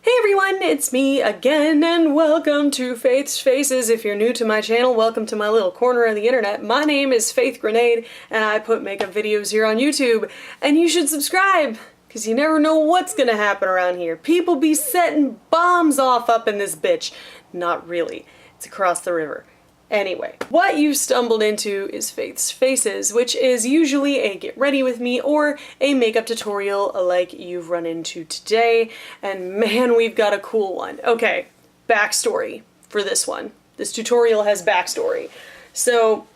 Hey everyone, it's me again and welcome to Faith's Faces. If you're new to my channel, welcome to my little corner of the internet. My name is Faith Grenade and I put makeup videos here on YouTube, and you should subscribe because you never know what's gonna happen around here. People be setting bombs off up in this bitch. Not really. It's across the river. Anyway, what you've stumbled into is Faith's Faces, which is usually a get ready with me or a makeup tutorial like you've run into today, and man, we've got a cool one. Okay, backstory for this one. This tutorial has backstory. So,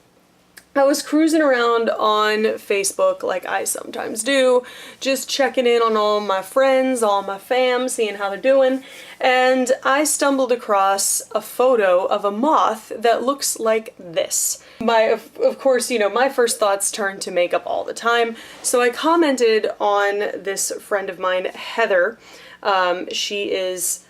I was cruising around on Facebook like I sometimes do, just checking in on all my friends, all my fam, seeing how they're doing, and I stumbled across a photo of a moth that looks like this. Of course, you know, my first thoughts turn to makeup all the time, so I commented on this friend of mine, Heather. She is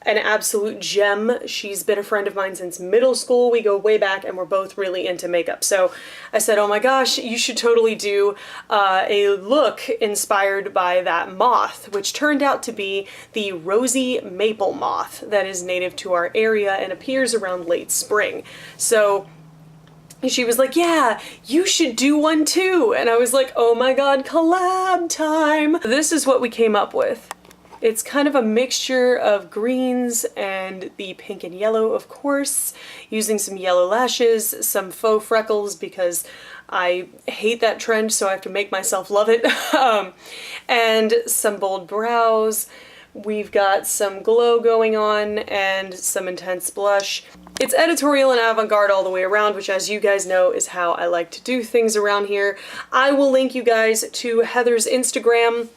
an absolute gem. She's been a friend of mine since middle school. We go way back and we're both really into makeup. So I said, oh my gosh, you should totally do a look inspired by that moth, which turned out to be the Rosy maple moth that is native to our area and appears around late spring. So she was like, yeah, you should do one too. And I was like, oh my god, collab time. This is what we came up with. It's kind of a mixture of greens and the pink and yellow, of course, using some yellow lashes, some faux freckles because I hate that trend, so I have to make myself love it, and some bold brows. We've got some glow going on and some intense blush. It's editorial and avant-garde all the way around, which, as you guys know, is how I like to do things around here. I will link you guys to Heather's Instagram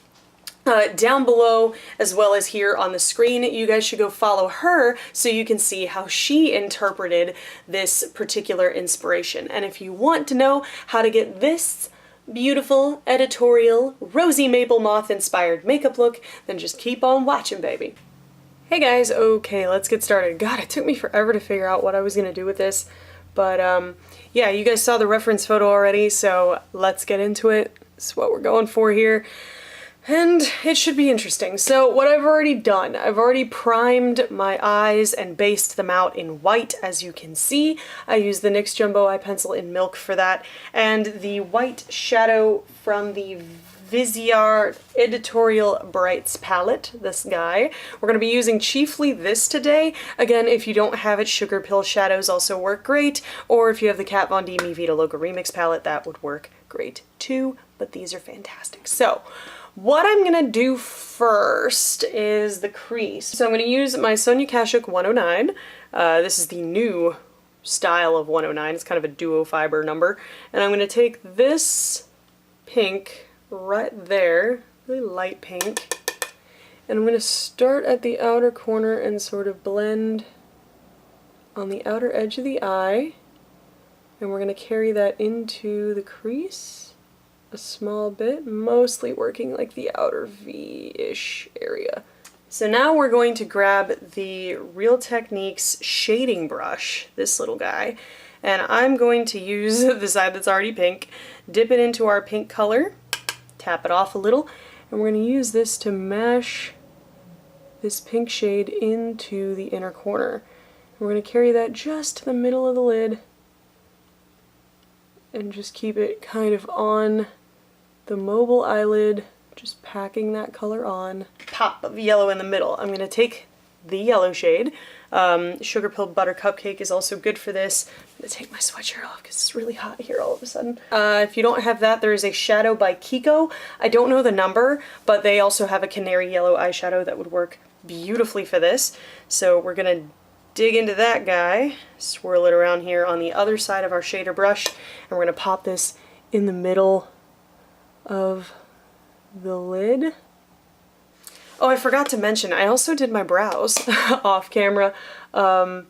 down below, as well as here on the screen. You guys should go follow her so you can see how she interpreted this particular inspiration. And if you want to know how to get this beautiful, editorial, Rosy maple moth inspired makeup look, then just keep on watching, baby. Hey guys, okay, let's get started. God, it took me forever to figure out what I was gonna do with this, but yeah, you guys saw the reference photo already, so let's get into it. This is what we're going for here. And it should be interesting. So what I've already done, I've already primed my eyes and based them out in white, as you can see. I used the NYX Jumbo Eye Pencil in Milk for that, and the white shadow from the Viseart Editorial Brights palette, this guy. We're going to be using chiefly this today. Again, if you don't have it, Sugar Pill shadows also work great, or if you have the Kat Von D Mi Vida Logo Remix palette, that would work great too, but these are fantastic. So, what I'm gonna do first is the crease. So I'm gonna use my Sonia Kashuk 109. This is the new style of 109. It's kind of a duo fiber number. And I'm gonna take this pink right there, really light pink, and I'm gonna start at the outer corner and sort of blend on the outer edge of the eye. And we're gonna carry that into the crease a small bit, mostly working like the outer V-ish area. So now we're going to grab the Real Techniques shading brush, this little guy, and I'm going to use the side that's already pink, dip it into our pink color, tap it off a little, and we're going to use this to mash this pink shade into the inner corner. We're going to carry that just to the middle of the lid and just keep it kind of on the mobile eyelid, just packing that color on. Pop of yellow in the middle. I'm going to take the yellow shade. Sugar Pill Butter Cupcake is also good for this. I'm going to take my sweatshirt off because it's really hot here all of a sudden. If you don't have that, there is a shadow by Kiko. I don't know the number, but they also have a canary yellow eyeshadow that would work beautifully for this. So we're going to dig into that guy, swirl it around here on the other side of our shader brush, and we're going to pop this in the middle of the lid. Oh, I forgot to mention, I also did my brows off camera. I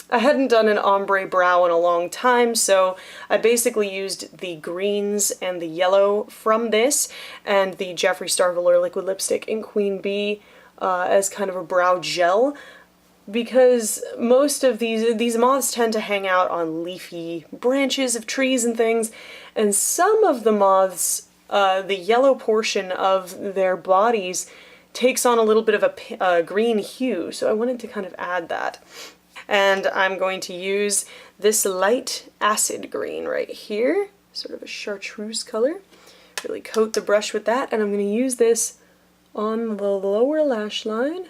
hadn't done an ombre brow in a long time, so I basically used the greens and the yellow from this and the Jeffree Star Velour Liquid Lipstick in Queen Bee as kind of a brow gel, because most of these moths tend to hang out on leafy branches of trees and things, and some of the moths, the yellow portion of their bodies takes on a little bit of a green hue, so I wanted to kind of add that. And I'm going to use this light acid green right here, sort of a chartreuse color. Really coat the brush with that, and I'm going to use this on the lower lash line.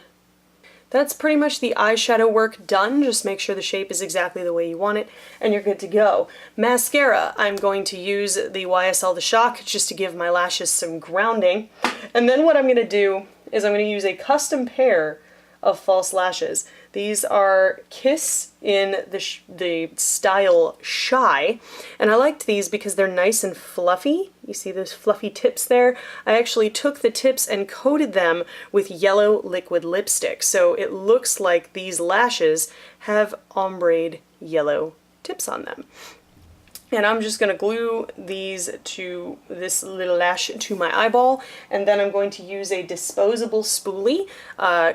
That's pretty much the eyeshadow work done. Just make sure the shape is exactly the way you want it, and you're good to go. Mascara, I'm going to use the YSL The Shock just to give my lashes some grounding. And then what I'm going to do is I'm going to use a custom pair of false lashes. These are Kiss in the style Shy, and I liked these because they're nice and fluffy. You see those fluffy tips there? I actually took the tips and coated them with yellow liquid lipstick, so it looks like these lashes have ombre yellow tips on them. And I'm just going to glue these to this little lash to my eyeball, and then I'm going to use a disposable spoolie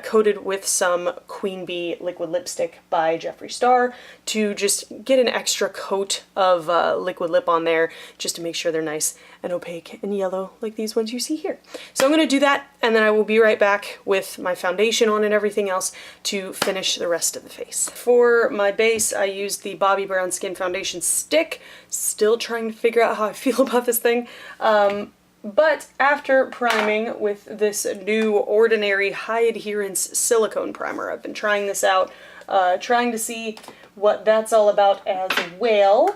coated with some Queen Bee liquid lipstick by Jeffree Star to just get an extra coat of liquid lip on there, just to make sure they're nice and opaque and yellow like these ones you see here. So I'm going to do that, and then I will be right back with my foundation on and everything else to finish the rest of the face. For my base, I used the Bobbi Brown Skin Foundation Stick. Still trying to figure out how I feel about this thing. But after priming with this new Ordinary High Adherence Silicone Primer, I've been trying this out, trying to see what that's all about as well.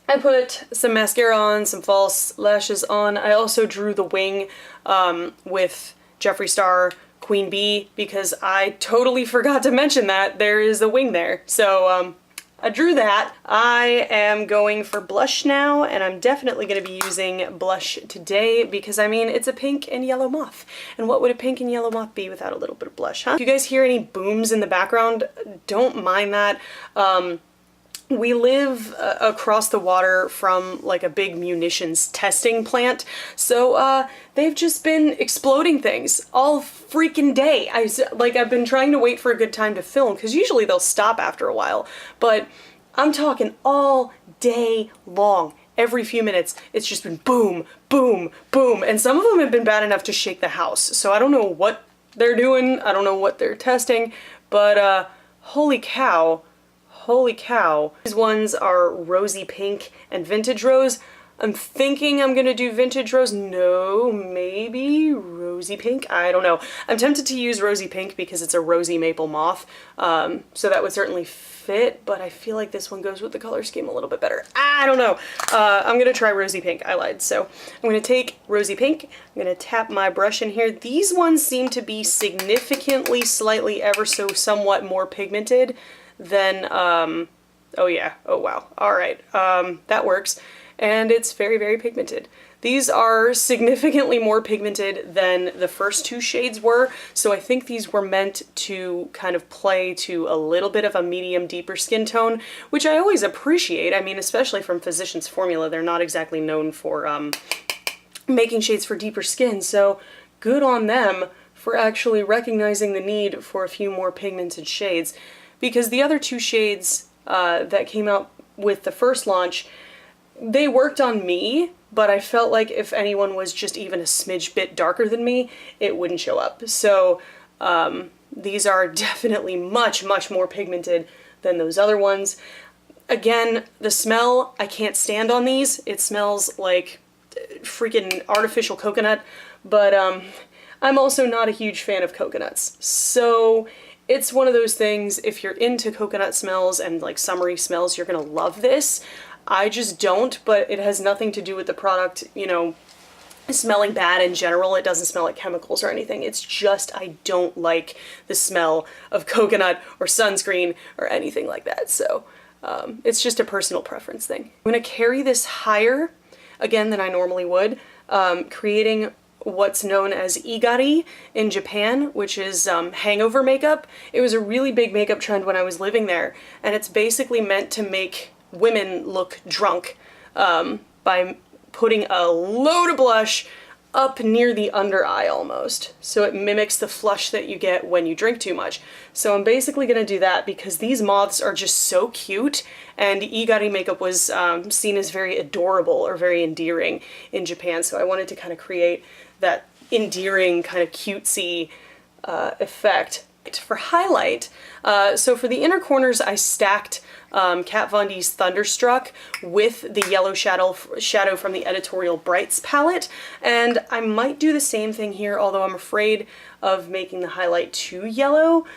I put some mascara on, some false lashes on. I also drew the wing with Jeffree Star Queen Bee because I totally forgot to mention that there is a wing there. So I drew that. I am going for blush now, and I'm definitely going to be using blush today because, I mean, it's a pink and yellow moth. And what would a pink and yellow moth be without a little bit of blush, huh? If you guys hear any booms in the background, don't mind that. We live across the water from like a big munitions testing plant, so they've just been exploding things all freaking day. I've been trying to wait for a good time to film because usually they'll stop after a while, but I'm talking all day long. Every few minutes, it's just been boom, boom, boom, and some of them have been bad enough to shake the house. So I don't know what they're doing, I don't know what they're testing, but holy cow. Holy cow. These ones are Rosy Pink and Vintage Rose. I'm thinking I'm gonna do Vintage Rose. No, maybe Rosy Pink? I don't know. I'm tempted to use Rosy Pink because it's a rosy maple moth, so that would certainly fit, but I feel like this one goes with the color scheme a little bit better. I don't know. I'm gonna try Rosy Pink. I lied. So I'm gonna take Rosy Pink, I'm gonna tap my brush in here. These ones seem to be significantly, slightly, ever so somewhat more pigmented than, oh yeah, oh wow, alright, that works, and it's very, very pigmented. These are significantly more pigmented than the first two shades were, so I think these were meant to kind of play to a little bit of a medium, deeper skin tone, which I always appreciate. I mean, especially from Physicians Formula, they're not exactly known for making shades for deeper skin, so good on them for actually recognizing the need for a few more pigmented shades. Because the other two shades that came out with the first launch, they worked on me, but I felt like if anyone was just even a smidge bit darker than me, it wouldn't show up. So these are definitely much, much more pigmented than those other ones. Again, the smell, I can't stand on these. It smells like freaking artificial coconut, but I'm also not a huge fan of coconuts. So it's one of those things, if you're into coconut smells and like summery smells, you're gonna love this. I just don't, but it has nothing to do with the product, you know, smelling bad in general. It doesn't smell like chemicals or anything. It's just I don't like the smell of coconut or sunscreen or anything like that. So it's just a personal preference thing. I'm gonna carry this higher again than I normally would, creating what's known as igari in Japan, which is hangover makeup. It was a really big makeup trend when I was living there, and it's basically meant to make women look drunk by putting a load of blush up near the under eye almost. So it mimics the flush that you get when you drink too much. So I'm basically gonna do that because these moths are just so cute, and igari makeup was seen as very adorable or very endearing in Japan, so I wanted to kind of create that endearing, kind of cutesy effect. For highlight, so for the inner corners I stacked Kat Von D's Thunderstruck with the yellow shadow from the Editorial Brights palette, and I might do the same thing here, although I'm afraid of making the highlight too yellow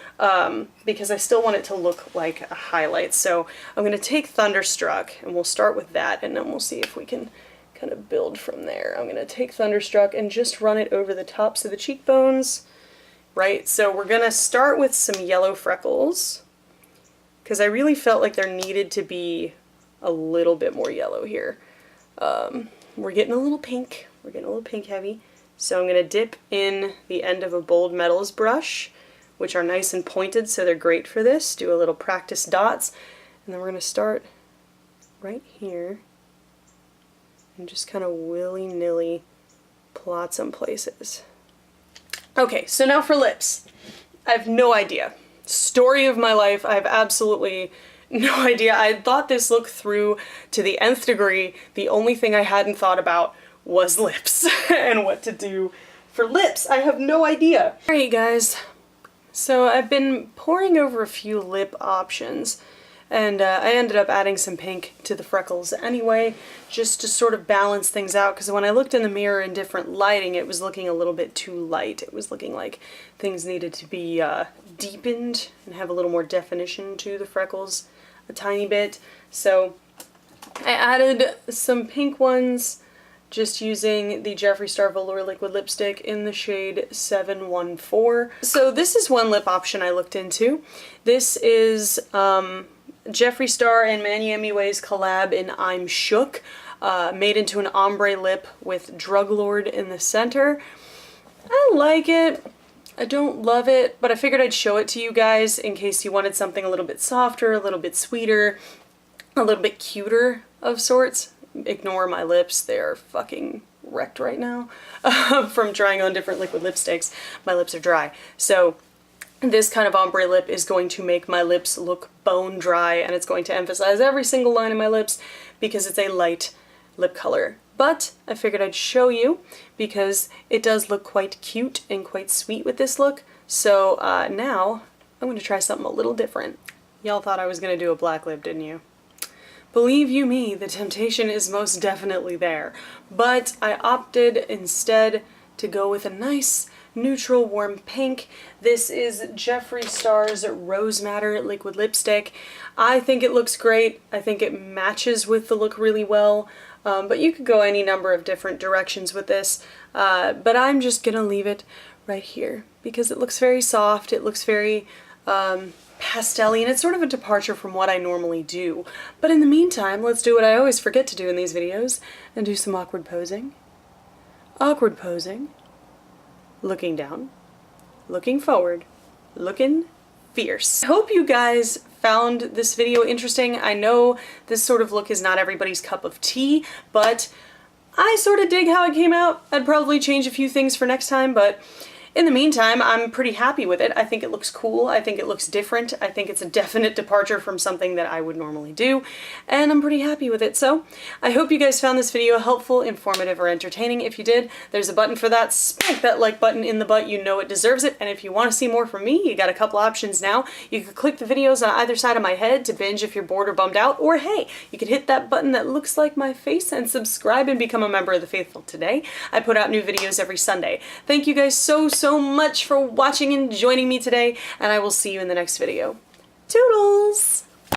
because I still want it to look like a highlight. So I'm going to take Thunderstruck and we'll start with that, and then we'll see if we can kind of build from there. I'm going to take Thunderstruck and just run it over the tops of the cheekbones. Right, so we're gonna start with some yellow freckles because I really felt like there needed to be a little bit more yellow here. We're getting a little pink. We're getting a little pink heavy. So I'm gonna dip in the end of a Bold Metals brush, which are nice and pointed, so they're great for this. Do a little practice dots, and then we're gonna start right here and just kind of willy-nilly plot some places. Okay, so now for lips. I have no idea. Story of my life, I have absolutely no idea. I thought this look through to the nth degree. The only thing I hadn't thought about was lips and what to do for lips. I have no idea. Alright guys, so I've been poring over a few lip options, and I ended up adding some pink to the freckles anyway, just to sort of balance things out, because when I looked in the mirror in different lighting, it was looking a little bit too light. It was looking like things needed to be deepened and have a little more definition to the freckles a tiny bit. So I added some pink ones, just using the Jeffree Star Velour Liquid Lipstick in the shade 714. So this is one lip option I looked into. This is Jeffree Star and Miami Way's collab in I'm Shook, made into an ombre lip with Drug Lord in the center. I like it. I don't love it, but I figured I'd show it to you guys in case you wanted something a little bit softer, a little bit sweeter, a little bit cuter of sorts. Ignore my lips, they're fucking wrecked right now from trying on different liquid lipsticks. My lips are dry. So this kind of ombre lip is going to make my lips look bone dry, and it's going to emphasize every single line of my lips because it's a light lip color. But I figured I'd show you because it does look quite cute and quite sweet with this look. So now I'm going to try something a little different. Y'all thought I was going to do a black lip, didn't you? Believe you me, the temptation is most definitely there. But I opted instead to go with a nice neutral warm pink. This is Jeffree Star's Rose Madder liquid lipstick. I think it looks great. I think it matches with the look really well, but you could go any number of different directions with this, but I'm just gonna leave it right here because it looks very soft, it looks very pastel-y, and it's sort of a departure from what I normally do. But in the meantime, let's do what I always forget to do in these videos and do some awkward posing. Awkward posing. Looking down, looking forward, looking fierce. I hope you guys found this video interesting. I know this sort of look is not everybody's cup of tea, but I sort of dig how it came out. I'd probably change a few things for next time, but in the meantime, I'm pretty happy with it. I think it looks cool. I think it looks different. I think it's a definite departure from something that I would normally do, and I'm pretty happy with it. So I hope you guys found this video helpful, informative, or entertaining. If you did, there's a button for that. Spank that like button in the butt. You know it deserves it. And if you want to see more from me, you got a couple options now. You could click the videos on either side of my head to binge if you're bored or bummed out, or hey, you could hit that button that looks like my face and subscribe and become a member of the faithful today. I put out new videos every Sunday. Thank you guys so much for watching and joining me today, and I will see you in the next video. Toodles!